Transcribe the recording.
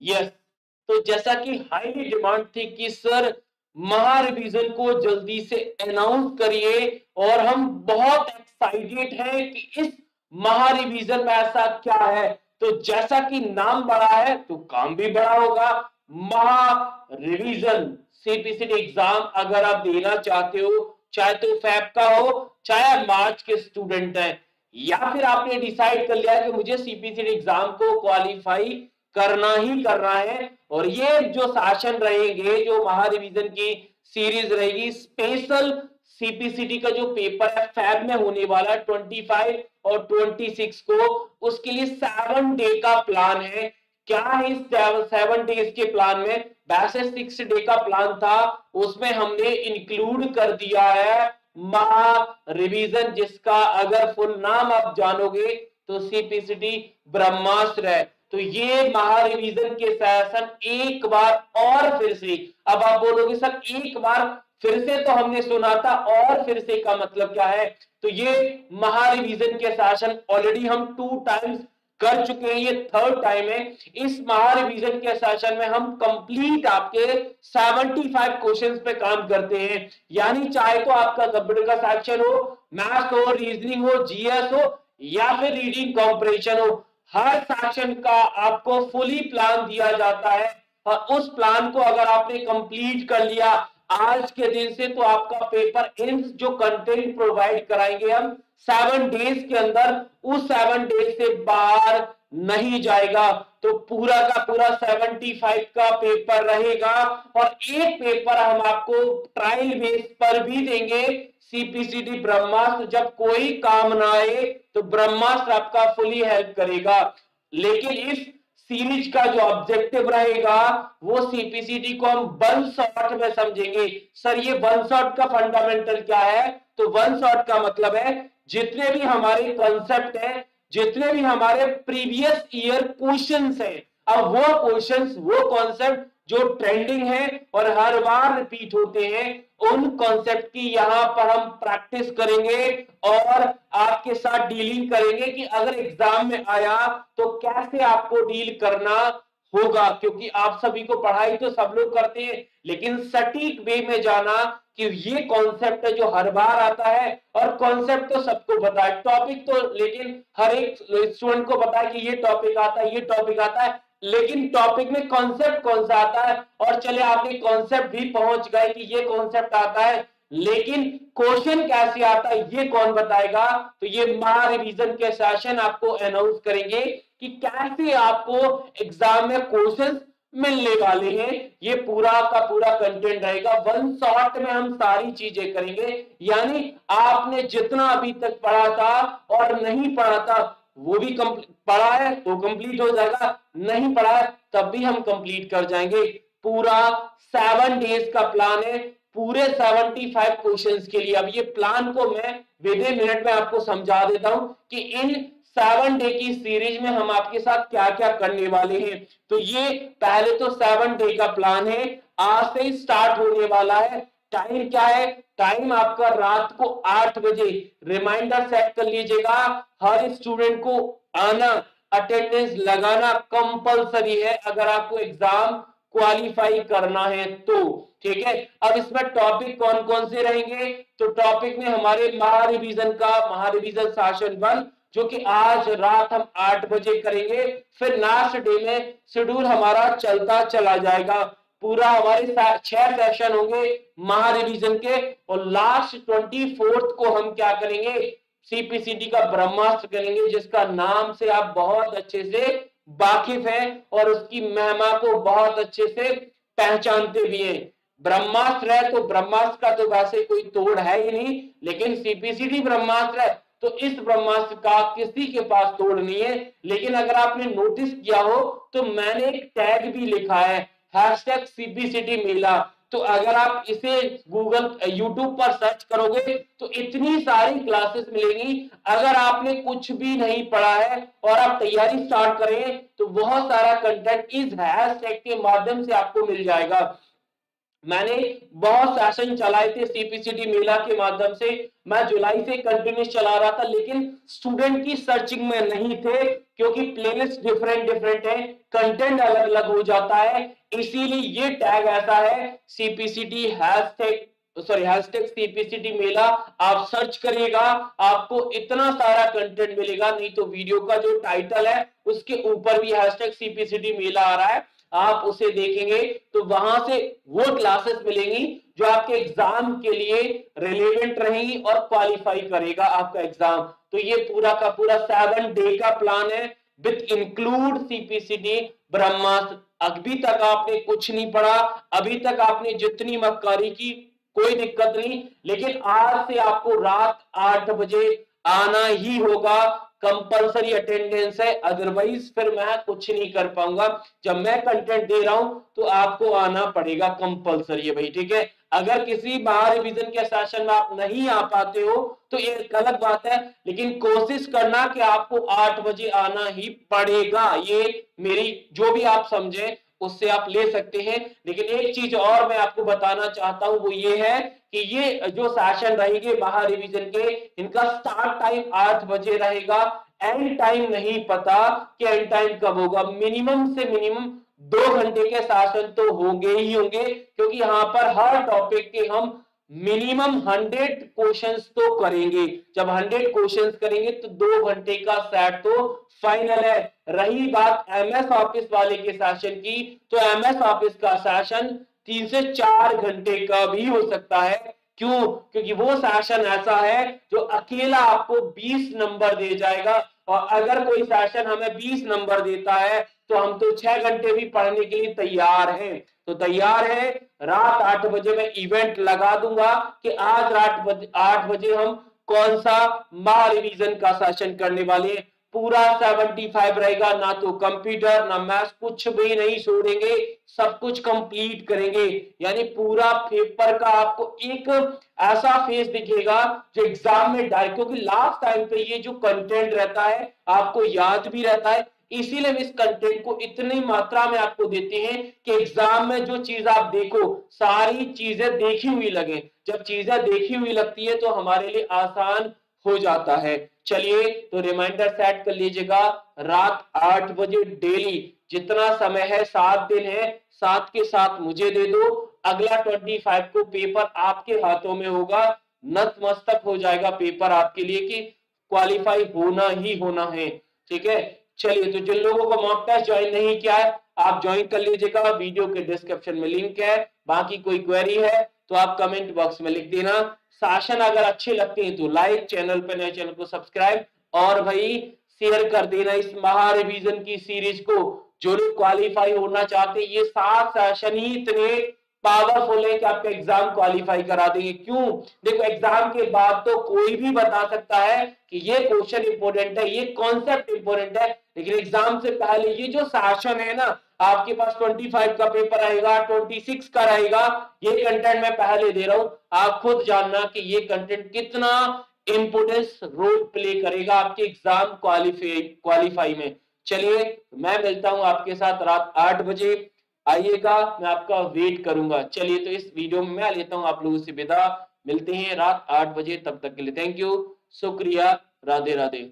Yes, तो जैसा कि हाईली डिमांड थी कि सर महा रिवीजन को जल्दी से अनाउंस करिए और हम बहुत एक्साइटेड हैं कि इस महा रिवीजन में ऐसा क्या है। तो जैसा कि नाम बड़ा है तो काम भी बड़ा होगा। महा रिवीजन सीपीसीटी एग्जाम अगर आप देना चाहते हो, चाहे तो फैब का हो, चाहे मार्च के स्टूडेंट हैं, या फिर आपने डिसाइड कर लिया कि मुझे सीपीसीटी एग्जाम को क्वालिफाई करना ही करना है, और ये जो सेशन रहेंगे, जो महा रिवीजन की सीरीज रहेगी, स्पेशल सीपीसीटी का जो पेपर है फैब में होने वाला 25 और 26 को, उसके लिए 7 डे का प्लान है। क्या है इस 7 डेज के प्लान में? वैसे 6 डे का प्लान था, उसमें हमने इंक्लूड कर दिया है महा रिवीजन, जिसका अगर फुल नाम आप जानोगे तो सीपीसीटी ब्रह्मास्त्र है। तो ये महा रिवीजन के सेशन एक बार और फिर से, अब आप बोलोगे सर एक बार फिर से तो हमने सुना था, और फिर से का मतलब क्या है? तो ये महा रिवीजन के सेशन ऑलरेडी हम 2 टाइम्स कर चुके हैं, ये 3rd टाइम है। इस महा रिवीजन के सेशन में हम कंप्लीट आपके 75 क्वेश्चंस पे काम करते हैं, यानी चाहे तो आपका कंप्यूटर का सेक्शन हो, मैथ्स हो, रीजनिंग हो, जीएस हो, या फिर रीडिंग कॉम्प्रिहेंशन हो, हर सेक्शन का आपको फुली प्लान दिया जाता है। और उस प्लान को अगर आपने कंप्लीट कर लिया आज के दिन से, तो आपका पेपर इन जो कंटेंट प्रोवाइड कराएंगे हम 7 डेज के अंदर, उस 7 डेज से बाहर नहीं जाएगा। तो पूरा का पूरा 75 का पेपर रहेगा, और एक पेपर हम आपको ट्रायल बेस पर भी देंगे, सीपीसीटी ब्रह्मास्त्र। जब कोई काम ना आए तो ब्रह्मास्त्र आपका फुली हेल्प करेगा। लेकिन इस सीरीज का जो ऑब्जेक्टिव रहेगा वो सीपीसीटी को हम वन शॉट में समझेंगे। सर ये वन शॉट का फंडामेंटल क्या है? तो वन शॉट का मतलब है जितने भी हमारे कॉन्सेप्ट हैं, जितने भी हमारे प्रीवियस ईयर क्वेश्चंस हैं, अब वो क्वेश्चंस, वो कॉन्सेप्ट जो ट्रेंडिंग है और हर बार रिपीट होते हैं, उन कॉन्सेप्ट की यहां पर हम प्रैक्टिस करेंगे और आपके साथ डीलिंग करेंगे कि अगर एग्जाम में आया तो कैसे आपको डील करना होगा। क्योंकि आप सभी को पढ़ाई तो सब लोग करते हैं, लेकिन सटीक वे में जाना कि ये कॉन्सेप्ट है जो हर बार आता है, और कॉन्सेप्ट तो सबको पता है, टॉपिक तो लेकिन हर एक स्टूडेंट को पता है कि ये टॉपिक आता है, ये टॉपिक आता है, लेकिन टॉपिक में कॉन्सेप्ट कौन सा आता है? और चले आपने कॉन्सेप्ट भी पहुंच गए कि ये कॉन्सेप्ट आता है, लेकिन क्वेश्चन कैसे आता है ये कौन बताएगा? तो ये महा रिवीजन के सेशन आपको अनाउंस करेंगे कि कैसे आपको एग्जाम में क्वेश्चन मिलने वाले हैं। ये पूरा का पूरा कंटेंट रहेगा, वन शॉट में हम सारी चीजें करेंगे। यानी आपने जितना अभी तक पढ़ा था और नहीं पढ़ा था वो भी पढ़ा है तो कंप्लीट हो जाएगा, नहीं पढ़ा है तब भी हम कंप्लीट कर जाएंगे। पूरा 7 डेज का प्लान है, पूरे 75 क्वेश्चंस के लिए। अब ये प्लान को मैं विद ए मिनट में आपको समझा देता हूं कि इन 7 डे की सीरीज में हम आपके साथ क्या क्या करने वाले हैं। तो ये पहले तो 7 डे का प्लान है, आज से ही स्टार्ट होने वाला है। टाइम क्या है? टाइम आपका रात को 8 बजे, रिमाइंडर सेट कर लीजिएगा, हर स्टूडेंट को आना, अटेंडेंस लगाना कंपलसरी है अगर आपको एग्जाम क्वालिफाई करना है तो। ठीक है, अब इसमें टॉपिक कौन कौन से रहेंगे? तो टॉपिक में हमारे महा रिवीजन का, महा रिवीजन सेशन 1 जो कि आज रात हम 8 बजे करेंगे, फिर लास्ट डे में शेड्यूल हमारा चलता चला जाएगा। पूरा हमारे 6 सेशन होंगे महा रिवीजन के, और लास्ट 24 को हम क्या करेंगे? सीपीसीटी का ब्रह्मास्त्र करेंगे, जिसका नाम से आप बहुत अच्छे से वाकिफ हैं और उसकी महिमा को बहुत अच्छे से पहचानते भी हैं। ब्रह्मास्त्र है तो ब्रह्मास्त्र का तो वैसे कोई तोड़ है ही नहीं, लेकिन सीपीसीटी ब्रह्मास्त्र है तो इस ब्रह्मास्त्र का किसी के पास तोड़ नहीं है। लेकिन अगर आपने नोटिस किया हो तो मैंने एक टैग भी लिखा है, हैशटैग सीपीसीटी मेला। तो अगर आप इसे गूगल यूट्यूब पर सर्च करोगे तो इतनी सारी क्लासेस मिलेंगी। अगर आपने कुछ भी नहीं पढ़ा है और आप तैयारी स्टार्ट करें तो बहुत सारा कंटेंट इस हैशटैग के माध्यम से आपको मिल जाएगा। मैंने बहुत सेशन चलाए थे सीपीसीटी मेला के माध्यम से, मैं जुलाई से कंटिन्यूस चला रहा था, लेकिन स्टूडेंट की सर्चिंग में नहीं थे क्योंकि प्लेलिस्ट डिफरेंट डिफरेंट है, कंटेंट अलग अलग हो जाता है। इसीलिए ये टैग ऐसा है सीपीसीटी हैशटैग सीपीसीटी मेला। आप सर्च करिएगा, आपको इतना सारा कंटेंट मिलेगा। नहीं तो वीडियो का जो टाइटल है उसके ऊपर भी हैशटैग सीपीसीटी मेला आ रहा है, आप उसे देखेंगे तो वहां से वो क्लासेस मिलेंगी जो आपके एग्जाम के लिए रिलेवेंट रहेंगी और क्वालिफाई करेगा आपका एग्जाम। तो ये पूरा का पूरा 7 डे का प्लान है विथ इंक्लूड सीपीसीटी ब्रह्मास्त्र। अभी तक आपने कुछ नहीं पढ़ा, अभी तक आपने जितनी मक्कारी की कोई दिक्कत नहीं, लेकिन आज से आपको रात 8 बजे आना ही होगा, कंपलसरी अटेंडेंस है, अदरवाइज फिर मैं कुछ नहीं कर पाऊंगा। जब मैं कंटेंट दे रहा हूं तो आपको आना पड़ेगा, कंपलसरी है भाई, ठीक है। अगर किसी महारिवीजन के सेशन में आप नहीं आ पाते हो तो ये गलत बात है, लेकिन कोशिश करना कि आपको 8 बजे आना ही पड़ेगा। ये मेरी जो भी आप समझे उससे आप ले सकते हैं। लेकिन एक चीज और मैं आपको बताना चाहता हूं, वो ये है कि ये जो सेशन रहेंगे महारिवीजन के, इनका स्टार्ट टाइम 8 बजे रहेगा। एंड टाइम नहीं पता कि एंड टाइम कब होगा, मिनिमम से मिनिमम 2 घंटे के सेशन तो होंगे ही होंगे, क्योंकि यहाँ पर हर टॉपिक के हम मिनिमम 100 क्वेश्चंस तो करेंगे। जब 100 क्वेश्चंस करेंगे तो 2 घंटे का सेट तो फाइनल है। रही बात एमएस ऑफिस वाले के सेशन की, तो एमएस ऑफिस का सेशन 3 से 4 घंटे का भी हो सकता है। क्यों? क्योंकि वो सेशन ऐसा है जो अकेला आपको 20 नंबर दे जाएगा, और अगर कोई सेशन हमें 20 नंबर देता है तो हम तो 6 घंटे भी पढ़ने के लिए तैयार हैं। तो तैयार है, रात 8 बजे मैं इवेंट लगा दूंगा कि आज रात 8 बजे हम कौन सा महा रिवीजन का सेशन करने वाले हैं। पूरा 75 रहेगा, ना तो कंप्यूटर ना मैथ्स, कुछ भी नहीं छोड़ेंगे, सब कुछ कंप्लीट करेंगे। यानी पूरा पेपर का आपको एक ऐसा फेस दिखेगा जो एग्जाम में डायरेक्ट, क्योंकि लास्ट टाइम पे ये जो कंटेंट रहता है आपको याद भी रहता है, इसीलिए हम इस कंटेंट को इतनी मात्रा में आपको देते हैं कि एग्जाम में जो चीज आप देखो सारी चीजें देखी हुई लगे। जब चीजें देखी हुई लगती है तो हमारे लिए आसान हो जाता है। चलिए, तो रिमाइंडर सेट कर लीजिएगा, रात 8 बजे डेली, जितना समय है 7 दिन है, 7 के 7 मुझे दे दो। अगला 25 को पेपर आपके हाथों में होगा, नतमस्तक हो जाएगा पेपर आपके लिए कि क्वालिफाई होना ही होना है, ठीक है। चलिए, तो जिन लोगों को मॉक टेस्ट ज्वाइन नहीं किया है आप ज्वाइन कर लीजिएगा, वीडियो के डिस्क्रिप्शन में लिंक है। बाकी कोई क्वेरी है तो आप कमेंट बॉक्स में लिख देना। सेशन अगर अच्छे लगते हैं तो लाइक, चैनल पे नए चैनल को सब्सक्राइब, और भाई शेयर कर देना इस महा रिवीजन की सीरीज को। जो लोग क्वालिफाई होना चाहते हैं, ये 7 सेशन ही इतने पावरफुल है कि आपका एग्जाम क्वालिफाई करा देंगे। क्यों? देखो, एग्जाम के बाद तो कोई भी बता सकता है कि ये क्वेश्चन इंपोर्टेंट है, ये कॉन्सेप्ट इंपोर्टेंट है, लेकिन एग्जाम से पहले ये जो सेशन है ना, आपके पास 25 का पेपर आएगा, 26 का रहेगा, ये कंटेंट मैं पहले दे रहा हूं, आप खुद जानना कि ये कंटेंट कितना इंपोर्टेंस रोल प्ले करेगा आपके एग्जाम क्वालिफाई में। चलिए, मैं मिलता हूं आपके साथ रात 8 बजे, आइएगा, मैं आपका वेट करूंगा। चलिए, तो इस वीडियो में मैं लेता हूं आप लोगों से विदा, मिलते हैं रात 8 बजे, तब तक के लिए थैंक यू, शुक्रिया, राधे राधे।